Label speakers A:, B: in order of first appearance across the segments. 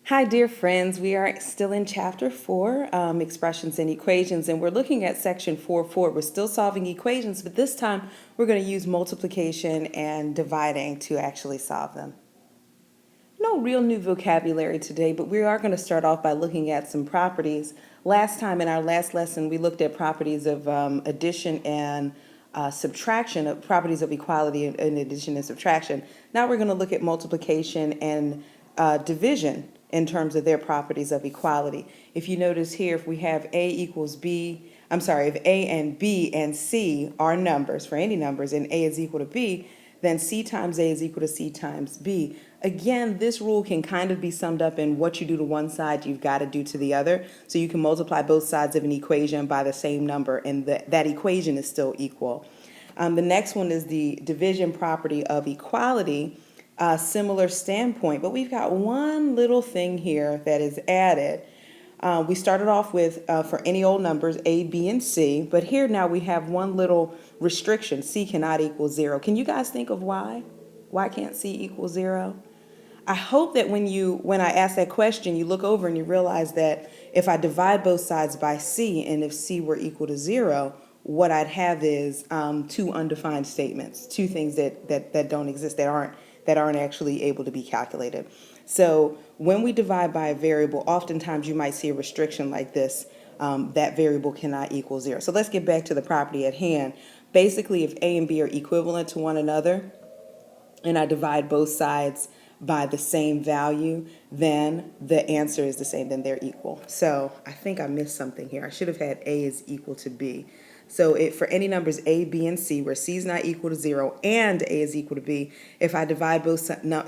A: Hi, dear friends. We are still in Chapter 4, Expressions and Equations, and we're looking at Section 4.4. We're still solving equations, but this time we're going to use multiplication and dividing to actually solve them. No real new vocabulary today, but we are going to start off by looking at some properties. Last time in our last lesson, we looked at properties of addition and subtraction, of properties of equality in addition and subtraction. Now we're going to look at multiplication and division in terms of their properties of equality. If you notice here, if we have A equals B, if A and B and C are numbers for any numbers and A is equal to B, then C times A is equal to C times B. Again, this rule can kind of be summed up in what you do to one side, you've got to do to the other. So you can multiply both sides of an equation by the same number, and that equation is still equal. The next one is the division property of equality. Similar standpoint, but we've got one little thing here that is added. We started off with, for any old numbers, A, B, and C, but here now we have one little restriction. C cannot equal 0. Can you guys think of why? Why can't C equal 0? I hope that when I ask that question, you look over and you realize that if I divide both sides by C, and if C were equal to 0, what I'd have is two undefined statements, two things that don't exist, that aren't actually able to be calculated. So when we divide by a variable, oftentimes you might see a restriction like this, that variable cannot equal 0. So let's get back to the property at hand. Basically, if A and B are equivalent to one another, and I divide both sides by the same value, then the answer is the same, then they're equal. So I think I missed something here. I should have had A is equal to B. So for any numbers A, B, and C, where C is not equal to 0 and A is equal to B, if I divide both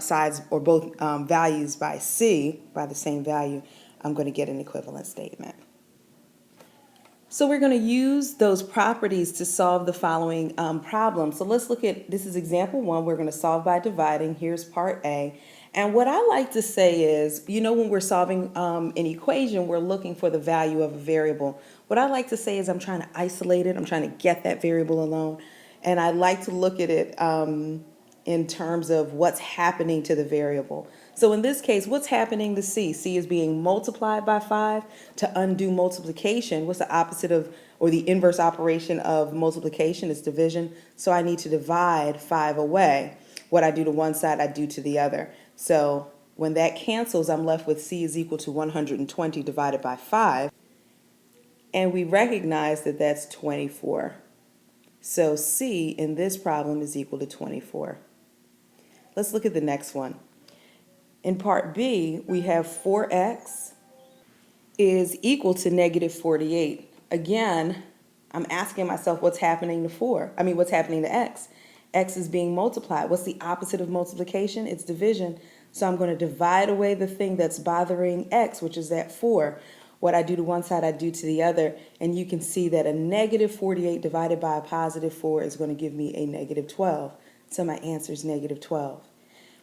A: sides or both values by C, by the same value, I'm going to get an equivalent statement. So we're going to use those properties to solve the following problem. So let's look at, this is example 1. We're going to solve by dividing. Here's part A. And what I like to say is, when we're solving an equation, we're looking for the value of a variable. What I like to say is I'm trying to isolate it. I'm trying to get that variable alone. And I like to look at it in terms of what's happening to the variable. So in this case, what's happening to C? C is being multiplied by 5. To undo multiplication, what's the opposite of, or the inverse operation of multiplication? Is division. So I need to divide 5 away. What I do to one side, I do to the other. So when that cancels, I'm left with C is equal to 120 divided by 5. And we recognize that that's 24. So C in this problem is equal to 24. Let's look at the next one. In part B, we have 4x is equal to negative 48. Again, I'm asking myself what's happening to what's happening to x? X is being multiplied. What's the opposite of multiplication? It's division. So I'm going to divide away the thing that's bothering x, which is that 4. What I do to one side, I do to the other. And you can see that a negative 48 divided by a positive 4 is going to give me a negative 12. So my answer is negative 12.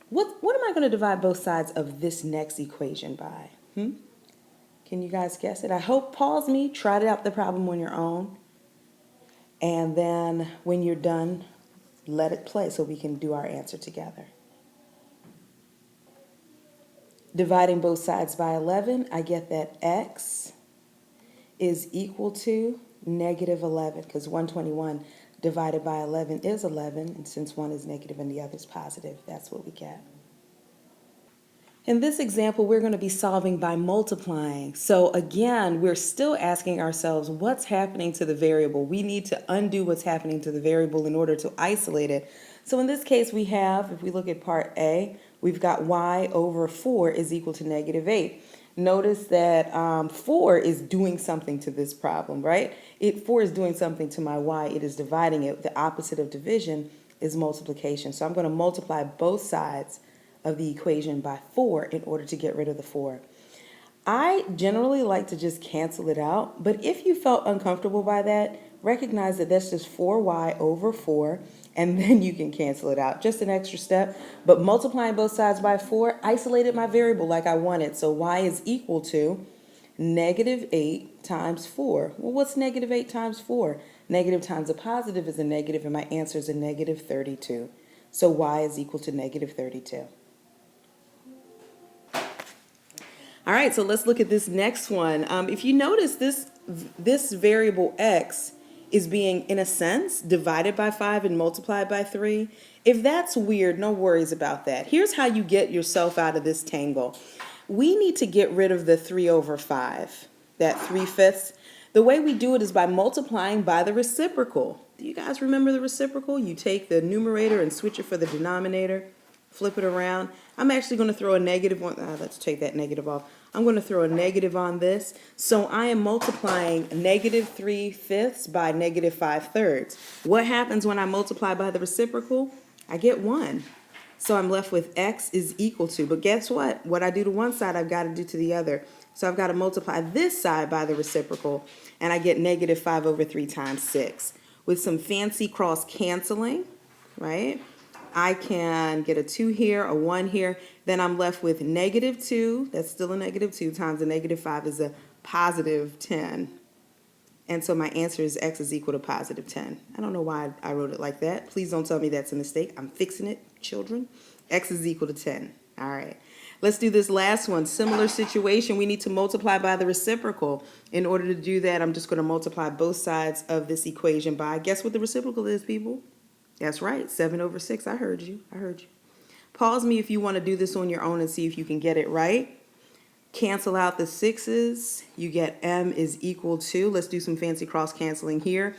A: What am I going to divide both sides of this next equation by? Can you guys guess it? I hope, pause me, try out the problem on your own. And then when you're done, let it play so we can do our answer together. Dividing both sides by 11, I get that x is equal to negative 11, because 121 divided by 11 is 11, and since one is negative and the other is positive, that's what we get. In this example, we're going to be solving by multiplying. So again, we're still asking ourselves, what's happening to the variable? We need to undo what's happening to the variable in order to isolate it. So in this case, we have, if we look at part A, we've got y over 4 is equal to negative 8. Notice that 4 is doing something to this problem, right? 4 is doing something to my y. It is dividing it. The opposite of division is multiplication. So I'm going to multiply both sides of the equation by 4 in order to get rid of the 4. I generally like to just cancel it out, but if you felt uncomfortable by that, recognize that that's just 4y over 4, and then you can cancel it out. Just an extra step, but multiplying both sides by 4 isolated my variable like I wanted. So y is equal to negative 8 times 4. Well, what's negative 8 times 4? Negative times a positive is a negative, and my answer is a negative 32. So y is equal to negative 32. All right, so let's look at this next one. If you notice, this variable x is being, in a sense, divided by 5 and multiplied by 3. If that's weird, no worries about that. Here's how you get yourself out of this tangle. We need to get rid of the 3 over 5, that 3/5. The way we do it is by multiplying by the reciprocal. Do you guys remember the reciprocal? You take the numerator and switch it for the denominator, flip it around. I'm actually going to throw a negative on, let's take that negative off. I'm going to throw a negative on this. So I am multiplying negative 3/5 by negative 5/3. What happens when I multiply by the reciprocal? I get 1. So I'm left with x is equal to, but guess what? What I do to one side, I've got to do to the other. So I've got to multiply this side by the reciprocal, and I get negative 5 over 3 times 6. With some fancy cross canceling, right? I can get a 2 here, a 1 here, then I'm left with negative 2, that's still a negative 2, times a negative 5 is a positive 10. And so my answer is x is equal to positive 10. I don't know why I wrote it like that. Please don't tell me that's a mistake. I'm fixing it, children. X is equal to 10. All right. Let's do this last one. Similar situation. We need to multiply by the reciprocal. In order to do that, I'm just going to multiply both sides of this equation by, guess what the reciprocal is, people? That's right, 7 over 6. I heard you. I heard you. Pause me if you want to do this on your own and see if you can get it right. Cancel out the 6's. You get m is equal to, let's do some fancy cross canceling here.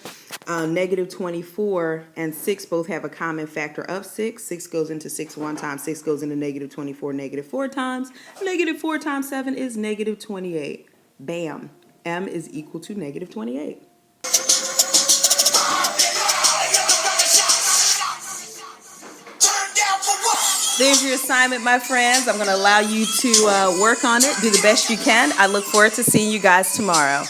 A: Negative 24 and 6 both have a common factor of 6. 6 goes into 6 one time. 6 goes into negative 24 negative 4 times. Negative 4 times 7 is negative 28. Bam. M is equal to negative 28. There's your assignment, my friends. I'm going to allow you to work on it, do the best you can. I look forward to seeing you guys tomorrow.